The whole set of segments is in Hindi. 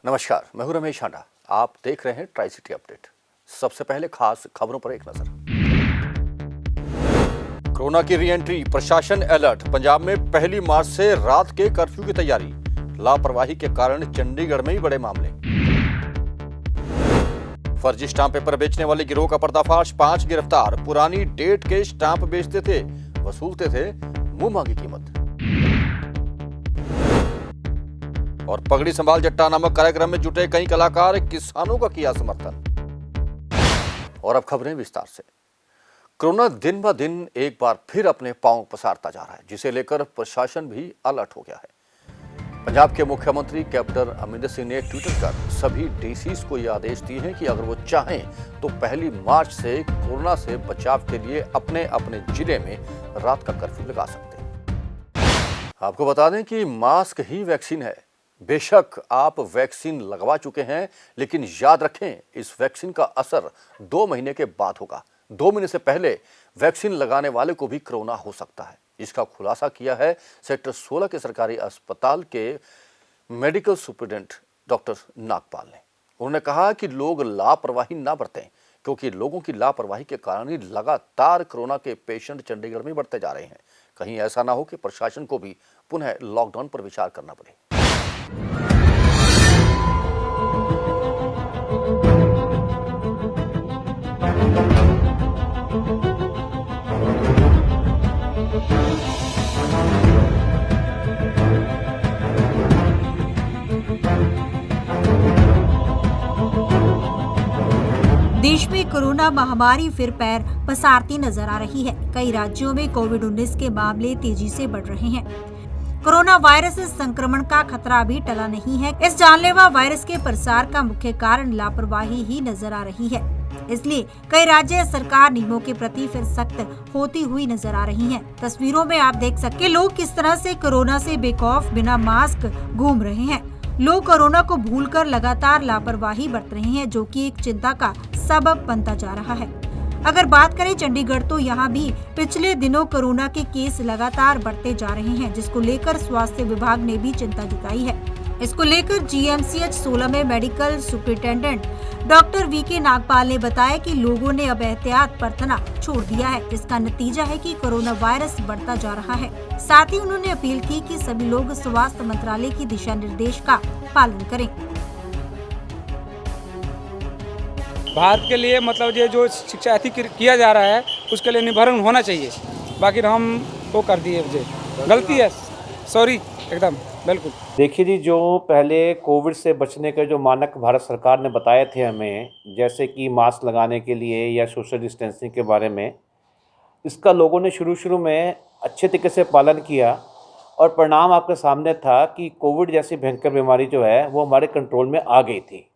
नमस्कार, मैं हूं रमेश हांडा। आप देख रहे हैं ट्राई सिटी अपडेट। सबसे पहले खास खबरों पर एक नजर। कोरोना की री एंट्री, प्रशासन अलर्ट। पंजाब में 1 मार्च से रात के कर्फ्यू की तैयारी। लापरवाही के कारण चंडीगढ़ में ही बड़े मामले। फर्जी स्टाम्प पेपर बेचने वाले गिरोह का पर्दाफाश, 5 गिरफ्तार। पुरानी डेट के स्टाम्प बेचते थे, वसूलते थे मुंह मांगी कीमत। और पगड़ी संभाल जट्टा नामक कार्यक्रम में जुटे कई कलाकार, किसानों का किया समर्थन। और अब खबरें विस्तार से। कोरोना दिन ब दिन एक बार फिर अपने पांव पसारता जा रहा है, जिसे लेकर प्रशासन भी अलर्ट हो गया है। पंजाब के मुख्यमंत्री कैप्टन अमरिंदर सिंह ने ट्वीटर कर सभी डीसीज को यह आदेश दिए हैं कि अगर वो चाहें तो 1 मार्च से कोरोना से बचाव के लिए अपने अपने जिले में रात का कर्फ्यू लगा सकते हैं। आपको बता दें कि मास्क ही वैक्सीन है। बेशक आप वैक्सीन लगवा चुके हैं, लेकिन याद रखें, इस वैक्सीन का असर 2 महीने के बाद होगा। 2 महीने से पहले वैक्सीन लगाने वाले को भी कोरोना हो सकता है। इसका खुलासा किया है सेक्टर 16 के सरकारी अस्पताल के मेडिकल सुपरिटेंडेंट डॉक्टर नागपाल ने। उन्होंने कहा कि लोग लापरवाही ना बरतें, क्योंकि लोगों की लापरवाही के कारण ही लगातार कोरोना के पेशेंट चंडीगढ़ में बढ़ते जा रहे हैं। कहीं ऐसा ना हो कि प्रशासन को भी पुनः लॉकडाउन पर विचार करना पड़े। देश में कोरोना महामारी फिर पैर पसारती नजर आ रही है। कई राज्यों में कोविड-19 के मामले तेजी से बढ़ रहे हैं। कोरोना वायरस संक्रमण का खतरा भी टला नहीं है। इस जानलेवा वायरस के प्रसार का मुख्य कारण लापरवाही ही नजर आ रही है। इसलिए कई राज्य सरकार नियमों के प्रति फिर सख्त होती हुई नजर आ रही है। तस्वीरों में आप देख सकते हैं लोग किस तरह से कोरोना से बेखौफ बिना मास्क घूम रहे हैं। लोग कोरोना को भूलकर लगातार लापरवाही बरत रहे हैं, जो कि एक चिंता का सबब बनता जा रहा है। अगर बात करें चंडीगढ़, तो यहाँ भी पिछले दिनों कोरोना के केस लगातार बढ़ते जा रहे हैं, जिसको लेकर स्वास्थ्य विभाग ने भी चिंता जताई है। इसको लेकर जीएमसीएच 16 में medical superintendent doctor VK Nagpal ने बताया कि लोगों ने अब एहतियात बरतना छोड़ दिया है, जिसका नतीजा है कि कोरोना वायरस बढ़ता जा रहा है। साथ ही उन्होंने अपील की कि सभी लोग स्वास्थ्य मंत्रालय की दिशा निर्देश का पालन करें। भारत के लिए मतलब ये जो शिक्षा ऐसी किया जा रहा है, उसके लिए निवारण होना चाहिए। बाकी हम वो कर दिए, गलती है, सॉरी, एकदम बिल्कुल। देखिए जी, जो पहले कोविड से बचने के जो मानक भारत सरकार ने बताए थे हमें, जैसे कि मास्क लगाने के लिए या सोशल डिस्टेंसिंग के बारे में, इसका लोगों ने शुरू में अच्छे तरीके से पालन किया और परिणाम आपके सामने था कि कोविड जैसी भयंकर बीमारी जो है वो हमारे कंट्रोल में आ गई थी।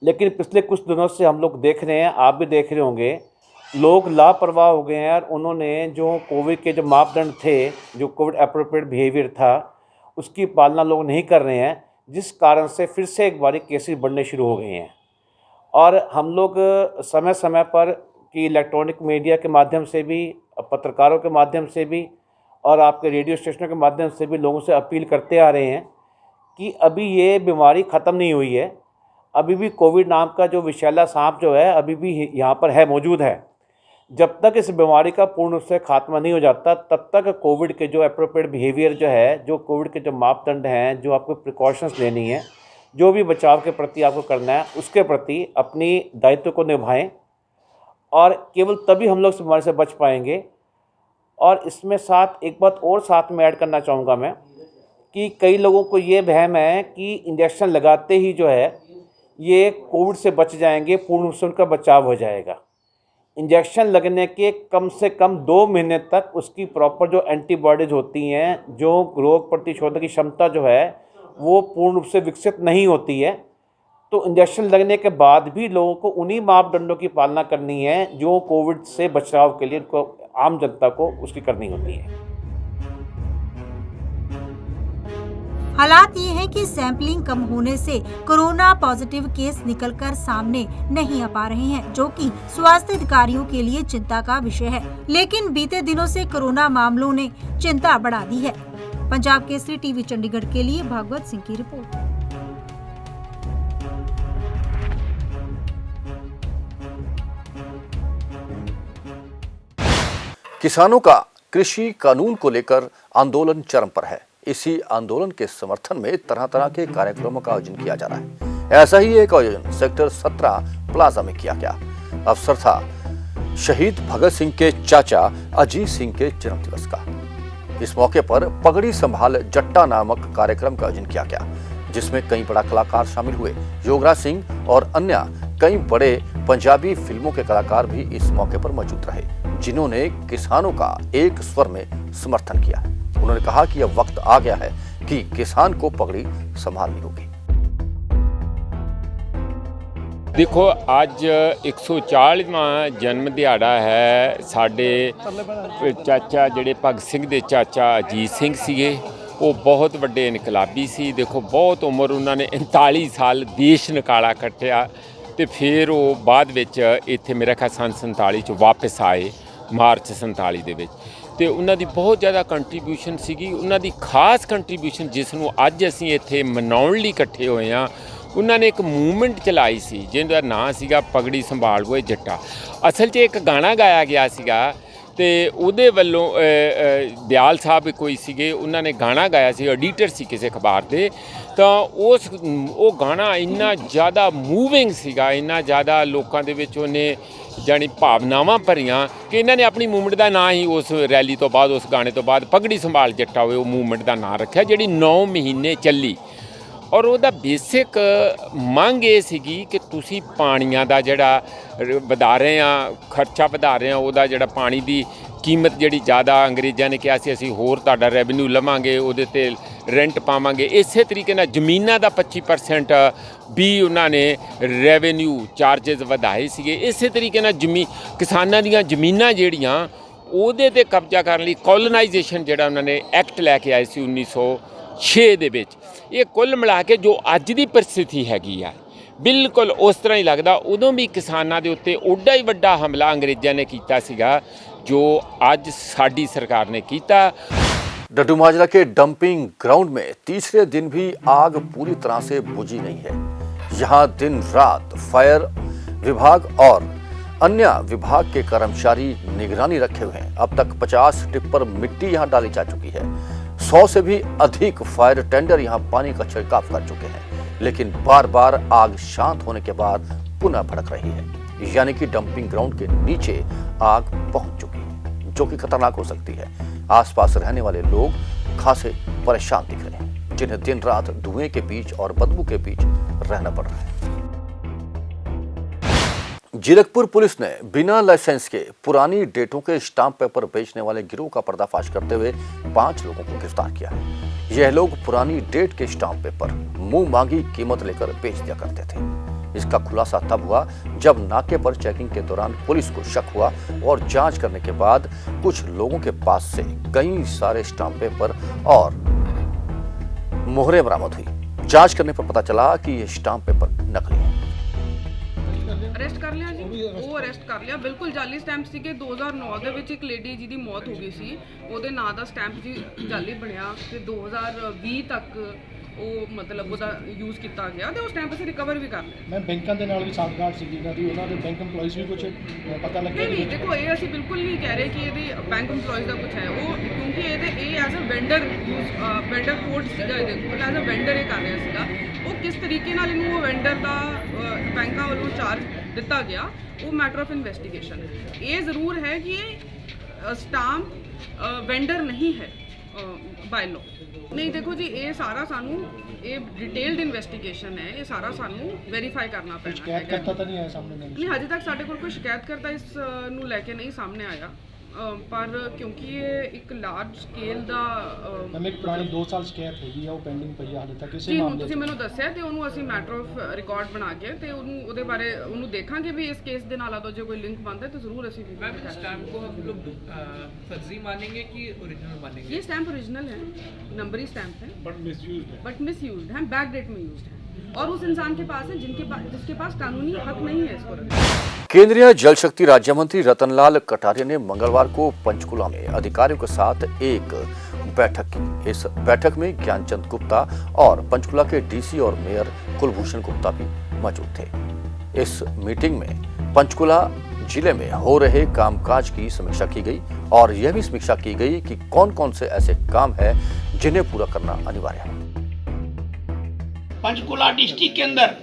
लेकिन पिछले कुछ दिनों से हम लोग देख रहे हैं, आप भी देख रहे होंगे, लोग लापरवाह हो गए हैं और उन्होंने जो कोविड के जो मापदंड थे, जो कोविड एप्रोप्रिएट बिहेवियर था, उसकी पालना लोग नहीं कर रहे हैं, जिस कारण से फिर से एक बारी केसेस बढ़ने शुरू हो गए हैं। और हम लोग समय समय पर कि इलेक्ट्रॉनिक मीडिया के माध्यम से भी, पत्रकारों के माध्यम से भी और आपके रेडियो स्टेशनों के माध्यम से भी लोगों से अपील करते आ रहे हैं कि अभी ये बीमारी ख़त्म नहीं हुई है। अभी भी कोविड नाम का जो विषैला सांप जो है अभी भी यहाँ पर है, मौजूद है। जब तक इस बीमारी का पूर्ण रूप से खात्मा नहीं हो जाता, तब तक कोविड के जो एप्रोप्रिएट बिहेवियर जो है, जो कोविड के जो मापदंड हैं, जो आपको प्रिकॉशंस लेनी है, जो भी बचाव के प्रति आपको करना है, उसके प्रति अपनी दायित्व को निभाएं और केवल तभी हम लोग इस बीमारी से बच पाएंगे। और इसमें साथ एक बात और साथ में ऐड करना चाहूँगा मैं कि कई लोगों को ये वहम है कि इंजेक्शन लगाते ही जो है ये कोविड से बच जाएंगे, पूर्ण रूप से उनका बचाव हो जाएगा। इंजेक्शन लगने के कम से कम 2 महीने तक उसकी प्रॉपर जो एंटीबॉडीज़ होती हैं, जो रोग प्रतिशोधक की क्षमता जो है वो पूर्ण रूप से विकसित नहीं होती है। तो इंजेक्शन लगने के बाद भी लोगों को उन्हीं मापदंडों की पालना करनी है जो कोविड से बचाव के लिए आम जनता को उसकी करनी होती है। हालात ये है कि सैंपलिंग कम होने से कोरोना पॉजिटिव केस निकलकर सामने नहीं आ पा रहे हैं, जो कि स्वास्थ्य अधिकारियों के लिए चिंता का विषय है। लेकिन बीते दिनों से कोरोना मामलों ने चिंता बढ़ा दी है। पंजाब केसरी टीवी चंडीगढ़ के लिए भागवत सिंह की रिपोर्ट। किसानों का कृषि कानून को लेकर आंदोलन चरम पर है। इसी आंदोलन के समर्थन में तरह तरह के कार्यक्रमों का आयोजन किया जा रहा है। ऐसा ही एक आयोजन सेक्टर 17 प्लाजा में किया गया। अवसर था शहीद भगत सिंह के चाचा अजीत सिंह के जन्मदिवस का। इस मौके पर पगड़ी संभाल जट्टा नामक कार्यक्रम का आयोजन किया गया, जिसमें कई बड़ा कलाकार शामिल हुए। योगराज सिंह और अन्य कई बड़े पंजाबी फिल्मों के कलाकार भी इस मौके पर मौजूद रहे, जिन्होंने किसानों का एक स्वर में समर्थन किया। उन्होंने कहा कि अब वक्त आ गया है कि किसान को पगड़ी संभालनी होगी। देखो, ਅੱਜ 140ਵਾਂ ਜਨਮ ਦਿਹਾੜਾ ਹੈ ਸਾਡੇ ਚਾਚਾ ਜਿਹੜੇ ਭਗਤ ਸਿੰਘ ਦੇ ਚਾਚਾ ਅਜੀਤ ਸਿੰਘ ਸੀਗੇ। ਉਹ ਬਹੁਤ ਵੱਡੇ ਇਨਕਲਾਬੀ ਸੀ। ਦੇਖੋ, ਬਹੁਤ ਉਮਰ ਉਹਨਾਂ ਨੇ 39 ਸਾਲ ਦੇਸ਼ ਨਿਕਾਲਾ ਕੱਟਿਆ ਤੇ ਫਿਰ ਉਹ ਬਾਅਦ ਵਿੱਚ ਇੱਥੇ ਮੇਰਾ ਖਿਆਲ ਸੰਨ 47 ਚ ਵਾਪਸ ਆਏ, ਮਾਰਚ 47 ਦੇ ਵਿੱਚ। ਤੇ ਉਹਨਾਂ ਦੀ ਬਹੁਤ ਜ਼ਿਆਦਾ ਕੰਟਰੀਬਿਊਸ਼ਨ ਸੀਗੀ। ਉਹਨਾਂ ਦੀ ਖਾਸ ਕੰਟਰੀਬਿਊਸ਼ਨ ਜਿਸ ਨੂੰ ਅੱਜ ਅਸੀਂ ਇੱਥੇ ਮਨਾਉਣ ਲਈ ਇਕੱਠੇ ਹੋਏ ਹਾਂ, ਉਹਨਾਂ ਨੇ ਇੱਕ ਮੂਵਮੈਂਟ ਚਲਾਈ ਸੀ ਜਿਹਦਾ ਨਾਂ ਸੀਗਾ ਪਗੜੀ ਸੰਭਾਲ ਹੋਏ ਜੱਟਾ। ਅਸਲ 'ਚ ਇੱਕ ਗਾਣਾ ਗਾਇਆ ਗਿਆ ਸੀਗਾ ਤੇ ਉਹਦੇ ਵੱਲੋਂ ਦਿਆਲ ਸਾਹਿਬ ਕੋਈ ਸੀਗੇ, ਉਹਨਾਂ ਨੇ ਗਾਣਾ ਗਾਇਆ ਸੀ, ਐਡੀਟਰ ਸੀ ਕਿਸੇ ਅਖਬਾਰ ਦੇ। ਤਾਂ ਉਹ ਗਾਣਾ ਇੰਨਾ ਜ਼ਿਆਦਾ ਮੂਵਿੰਗ ਸੀਗਾ, ਇੰਨਾ ਜ਼ਿਆਦਾ ਲੋਕਾਂ ਦੇ ਵਿੱਚ ਉਹਨੇ ਜਾਣੀ ਭਾਵਨਾਵਾਂ ਭਰੀਆਂ ਕਿ ਇਹਨਾਂ ਨੇ ਆਪਣੀ ਮੂਵਮੈਂਟ ਦਾ ਨਾਂ ਹੀ ਉਸ ਰੈਲੀ ਤੋਂ ਬਾਅਦ, ਉਸ ਗਾਣੇ ਤੋਂ ਬਾਅਦ ਪਗੜੀ ਸੰਭਾਲ ਜੱਟਾ ਹੋਏ ਉਹ ਮੂਵਮੈਂਟ ਦਾ ਨਾਂ ਰੱਖਿਆ, ਜਿਹੜੀ 9 ਮਹੀਨੇ ਚੱਲੀ। ਔਰ ਉਹਦਾ ਬੇਸਿਕ ਮੰਗ ਇਹ ਸੀਗੀ ਕਿ ਤੁਸੀਂ ਪਾਣੀਆਂ ਦਾ ਜਿਹੜਾ ਵਧਾ ਰਹੇ ਆ, ਖਰਚਾ ਵਧਾ ਰਹੇ ਆ, ਉਹਦਾ ਜਿਹੜਾ ਪਾਣੀ ਦੀ ਕੀਮਤ ਜਿਹੜੀ ਜ਼ਿਆਦਾ ਅੰਗਰੇਜ਼ਾਂ ਨੇ ਕਿਹਾ ਸੀ ਅਸੀਂ ਹੋਰ ਤੁਹਾਡਾ ਰੈਵਨਿਊ ਲਵਾਂਗੇ, ਉਹਦੇ 'ਤੇ ਰੈਂਟ ਪਾਵਾਂਗੇ। ਇਸੇ ਤਰੀਕੇ ਨਾਲ ਜ਼ਮੀਨਾਂ ਦਾ 25% ਵੀ ਉਹਨਾਂ ਨੇ ਰੈਵਨਿਊ ਚਾਰਜਸ ਵਧਾਏ ਸੀਗੇ। ਇਸੇ ਤਰੀਕੇ ਨਾਲ ਕਿਸਾਨਾਂ ਦੀਆਂ ਜ਼ਮੀਨਾਂ ਜਿਹੜੀਆਂ ਉਹਦੇ 'ਤੇ ਕਬਜ਼ਾ ਕਰਨ ਲਈ ਕੋਲੋਨਾਈਜੇਸ਼ਨ ਜਿਹੜਾ ਉਹਨਾਂ ਨੇ ਐਕਟ ਲੈ ਕੇ ਆਏ ਸੀ 1906 ਦੇ ਵਿੱਚ। ਇਹ ਕੁੱਲ ਮਿਲਾ ਕੇ ਜੋ ਅੱਜ ਦੀ ਪਰਿਸਥਿਤੀ ਹੈਗੀ ਆ, ਬਿਲਕੁਲ ਉਸ ਤਰ੍ਹਾਂ ਹੀ ਲੱਗਦਾ ਉਦੋਂ ਵੀ ਕਿਸਾਨਾਂ ਦੇ ਉੱਤੇ ਓਡਾ ਹੀ ਵੱਡਾ ਹਮਲਾ ਅੰਗਰੇਜ਼ਾਂ ਨੇ ਕੀਤਾ ਸੀਗਾ जो आज साडी सरकार ने किया। डड्डूमाजरा के डंपिंग ग्राउंड में तीसरे दिन भी आग पूरी तरह से बुझी नहीं है। यहाँ दिन रात फायर विभाग और अन्य विभाग के कर्मचारी निगरानी रखे हुए हैं। अब तक 50 टिप्पर मिट्टी यहाँ डाली जा चुकी है। 100 से भी अधिक फायर टेंडर यहाँ पानी का छिड़काव कर चुके हैं, लेकिन बार बार आग शांत होने के बाद पुनः भड़क रही है। यानी कि डंपिंग ग्राउंड के नीचे आग पहुंच चुकी है, जो कि खतरनाक हो सकती है। आसपास रहने वाले लोग खासे परेशान दिख रहे हैं, जिन्हें दिन रात धुएं के बीच और बदबू के बीच रहना पड़ रहा है। जीरकपुर पुलिस ने बिना लाइसेंस के पुरानी डेटों के स्टाम्प पेपर बेचने वाले गिरोह का पर्दाफाश करते हुए 5 लोगों को गिरफ्तार किया है। यह लोग पुरानी डेट के स्टाम्प पेपर मुंह मांगी कीमत लेकर बेच दिया करते थे। इसका खुलासा तब हुआ जब नाके पर चेकिंग के दौरान पुलिस को शक हुआ और जांच करने के बाद कुछ लोगों के पास से कई सारे स्टाम्प पेपर और मोहरें बरामद हुई। जांच करने पर पता चला कि ये स्टाम्प पेपर नकली है। ਅਰੈਸਟ ਕਰ ਲਿਆ ਜੀ, ਉਹ ਅਰੈਸਟ ਕਰ ਲਿਆ। ਬਿਲਕੁਲ ਜਾਲੀ ਸਟੈਂਪ ਸੀਗੇ। 2009 ਦੇ ਵਿੱਚ ਇੱਕ ਲੇਡੀ ਜਿਹਦੀ ਮੌਤ ਹੋ ਗਈ ਸੀ, ਉਹਦੇ ਨਾਂ ਦਾ ਸਟੈਂਪ ਜੀ ਜਾਲੀ ਬਣਿਆ ਤੇ 2020 ਤੱਕ ਉਹ ਮਤਲਬ ਉਹਦਾ ਯੂਜ਼ ਕੀਤਾ ਗਿਆ ਤੇ ਉਹ ਸਟੈਂਪ ਅਸੀਂ ਰਿਕਵਰ ਵੀ ਕਰ ਲਿਆ। ਮੈਂ ਬੈਂਕਾਂ ਦੇ ਨਾਲ ਵੀ ਸਾਂਠਗਾਂਠ ਸੀ ਇਹਨਾਂ ਦੀ, ਉਹਨਾਂ ਦੇ ਬੈਂਕ EMPLOYEES ਵੀ ਕੁਝ ਪਤਾ ਲੱਗਿਆ। ਨਹੀਂ ਦੇਖੋ, ਇਹ ਅਸੀਂ ਬਿਲਕੁਲ ਨਹੀਂ ਕਹਿ ਰਹੇ ਕਿ ਇਹਦੇ ਬੈਂਕ EMPLOYEES ਦਾ ਕੁਝ ਹੈ। ਉਹ ਕਿਉਂਕਿ ਇਹ ਐਜ਼ ਅ ਵੈਂਡਰ ਕੋਡ ਸੀਗਾ, ਇਹਦੇ ਕੋਲ ਐਜ਼ ਅ ਵੈਂਡਰ ਇਹ ਕਰ ਰਿਹਾ ਸੀਗਾ। ਉਹ ਕਿਸ ਤਰੀਕੇ ਨਾਲ ਇਹਨੂੰ ਉਹ ਵੈਂਡਰ ਦਾ ਬੈਂਕਾਂ ਵੱਲੋਂ ਚਾਰਜ ਦਿੱਤਾ ਗਿਆ, ਉਹ ਮੈਟਰ ਆਫ ਇਨਵੈਸਟੀਗੇਸ਼ਨ ਹੈ। ਇਹ ਜ਼ਰੂਰ ਹੈ ਕਿ ਇਹ ਸਟਾਂਪ ਵੈਂਡਰ ਨਹੀਂ ਹੈ ਬਾਈ ਲੋ। ਨਹੀਂ ਦੇਖੋ ਜੀ, ਇਹ ਸਾਰਾ ਸਾਨੂੰ ਇਹ ਡਿਟੇਲਡ ਇਨਵੈਸਟੀਗੇਸ਼ਨ ਹੈ, ਇਹ ਸਾਰਾ ਸਾਨੂੰ ਵੈਰੀਫਾਈ ਕਰਨਾ ਪੈਣਾ ਹੈ। ਸ਼ਿਕਾਇਤ ਕਰਤਾ ਤਾਂ ਨਹੀਂ ਆਇਆ ਸਾਹਮਣੇ? ਨਹੀਂ, ਹਜੇ ਤੱਕ ਸਾਡੇ ਕੋਲ ਕੋਈ ਸ਼ਿਕਾਇਤ ਕਰਤਾ ਇਸ ਨੂੰ ਲੈ ਕੇ ਨਹੀਂ ਸਾਹਮਣੇ ਆਇਆ। ਪਰ ਕਿਉਂਕਿ ਇਹ ਇੱਕ ਲਾਰਜ ਸਕੇਲ ਦਾ ਮੈਂ ਇੱਕ ਪੁਰਾਣੀ 2 ਸਾਲ ਸ਼ਿਕਾਇਤ ਹੈਗੀ ਆ, ਉਹ ਪੈਂਡਿੰਗ ਪਈ ਆ ਹਾਲੇ ਤੱਕ ਕਿਸੇ ਜੀ। ਹੁਣ ਮਾਮਲੇ ਤੁਸੀਂ ਮੈਨੂੰ ਦੱਸਿਆ ਤੇ ਉਹਨੂੰ ਅਸੀਂ ਮੈਟਰ ਆਫ ਰਿਕਾਰਡ ਬਣਾ ਕੇ ਤੇ ਉਹਦੇ ਬਾਰੇ ਉਹਨੂੰ ਦੇਖਾਂਗੇ ਵੀ ਇਸ ਕੇਸ ਦੇ ਨਾਲ ਜੇ ਕੋਈ ਲਿੰਕ ਬਣਦਾ ਤਾਂ ਜ਼ਰੂਰ ਅਸੀਂ ਵੀ। मैम, स्टैम्प को हम लोग फर्जी मानेंगे कि ओरिजिनल मानेंगे? ये स्टैम्प ओरिजिनल है, नंबरी स्टैम्प है, बट मिसयूज्ड है, बैक डेट में यूज्ड है और उस इंसान के पास है जिसके पास कानूनी हक नहीं है इसको रखने का। केंद्रीय जल शक्ति राज्य मंत्री रतनलाल कटारिया ने मंगलवार को पंचकुला में अधिकारियों के साथ एक बैठक की। इस बैठक में ज्ञानचंद गुप्ता और पंचकुला के डीसी और मेयर कुलभूषण गुप्ता भी मौजूद थे। इस मीटिंग में पंचकुला जिले में हो रहे कामकाज की समीक्षा की गई और यह भी समीक्षा की गई कि कौन कौन से ऐसे काम हैं जिन्हें पूरा करना अनिवार्य है। पंचकुला डिस्ट्रिक्ट के अंदर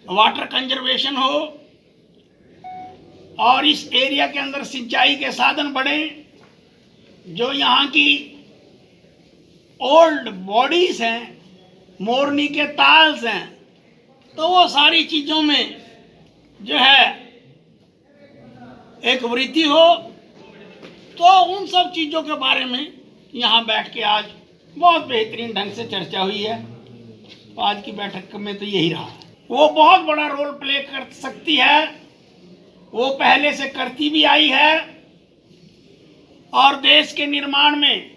वाटर कंजर्वेशन हो और इस एरिया के अंदर सिंचाई के साधन बढ़े। जो यहाँ की ओल्ड बॉडीज हैं, मोरनी के ताल्स हैं, तो वो सारी चीज़ों में जो है एक वृद्धि हो। तो उन सब चीज़ों के बारे में यहाँ बैठ के आज बहुत बेहतरीन ढंग से चर्चा हुई है। तो आज की बैठक में तो यही रहा। वो बहुत बड़ा रोल प्ले कर सकती है, वो पहले से करती भी आई है और देश के निर्माण में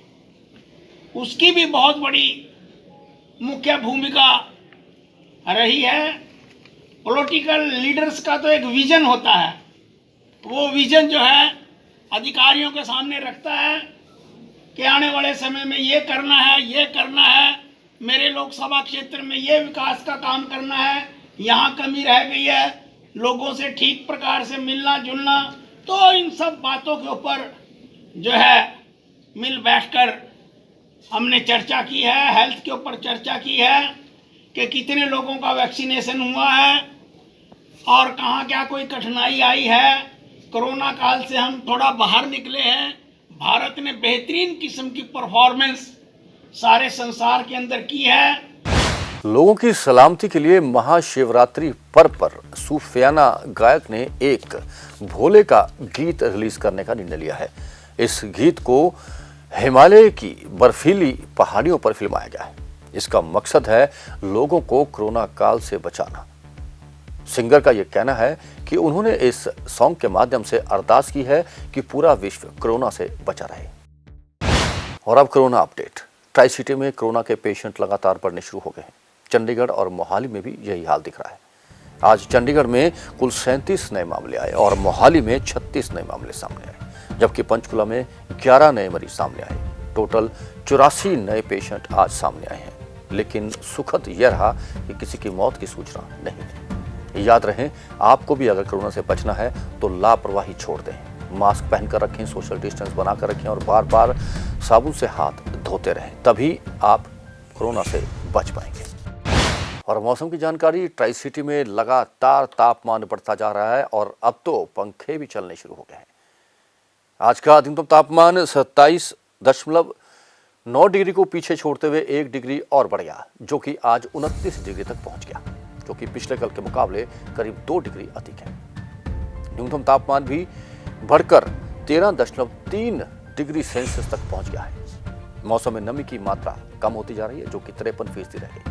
उसकी भी बहुत बड़ी मुख्य भूमिका रही है। पॉलिटिकल लीडर्स का तो एक विजन होता है, वो विजन जो है अधिकारियों के सामने रखता है कि आने वाले समय में ये करना है, ये करना है, मेरे लोकसभा क्षेत्र में ये विकास का काम करना है, यहाँ कमी रह गई है, लोगों से ठीक प्रकार से मिलना जुलना। तो इन सब बातों के ऊपर जो है मिल बैठकर हमने चर्चा की है। हेल्थ के ऊपर चर्चा की है कि कितने लोगों का वैक्सीनेशन हुआ है और कहाँ क्या कोई कठिनाई आई है। कोरोना काल से हम थोड़ा बाहर निकले हैं। भारत ने बेहतरीन किस्म की परफॉर्मेंस सारे संसार के अंदर की है। लोगों की सलामती के लिए महाशिवरात्रि पर्व पर सूफियाना गायक ने एक भोले का गीत रिलीज करने का निर्णय लिया है। इस गीत को हिमालय की बर्फीली पहाड़ियों पर फिल्माया गया है। इसका मकसद है लोगों को कोरोना काल से बचाना। सिंगर का यह कहना है कि उन्होंने इस सॉन्ग के माध्यम से अरदास की है कि पूरा विश्व कोरोना से बचा रहे। और अब कोरोना अपडेट। ट्राई सिटी में कोरोना के पेशेंट लगातार बढ़ने शुरू हो गए हैं। चंडीगढ़ और मोहाली में भी यही हाल दिख रहा है। आज चंडीगढ़ में कुल 37 नए मामले आए और मोहाली में 36 नए मामले सामने आए, जबकि पंचकुला में 11 नए मरीज सामने आए। टोटल 84 नए पेशेंट आज सामने आए हैं, लेकिन सुखद यह रहा कि किसी की मौत की सूचना नहीं है। याद रहे, आपको भी अगर कोरोना से बचना है तो लापरवाही छोड़ दें, मास्क पहनकर रखें, सोशल डिस्टेंस बनाकर रखें और बार बार साबुन से हाथ धोते रहें, तभी आप कोरोना से बच पाएंगे। और मौसम की जानकारी। ट्राई सिटी में लगातार तापमान बढ़ता जा रहा है और अब तो पंखे भी चलने शुरू हो गए हैं। आज का अधिकतम तापमान 27.9 डिग्री को पीछे छोड़ते हुए 1 डिग्री और बढ़ गया, जो कि आज 29 डिग्री तक पहुंच गया, जो कि पिछले कल के मुकाबले करीब 2 डिग्री अधिक है। न्यूनतम तापमान भी बढ़कर 13.3 डिग्री सेल्सियस तक पहुंच गया है। मौसम में नमी की मात्रा कम होती जा रही है, जो कि 53% रह गई।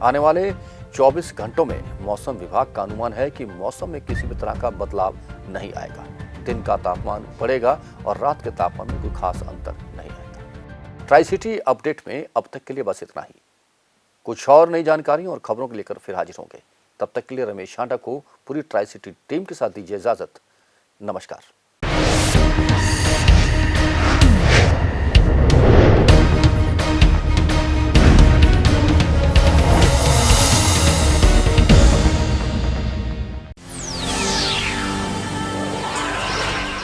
आने वाले 24 घंटों में मौसम विभाग का अनुमान है कि मौसम में किसी भी तरह का बदलाव नहीं आएगा। दिन का तापमान बढ़ेगा और रात के तापमान में कोई खास अंतर नहीं आएगा। ट्राई सिटी अपडेट में अब तक के लिए बस इतना ही। कुछ और नई जानकारी और खबरों को लेकर फिर हाजिर होंगे। तब तक के लिए रमेश हांडा को पूरी ट्राई सिटी टीम के साथ दीजिए इजाजत। नमस्कार।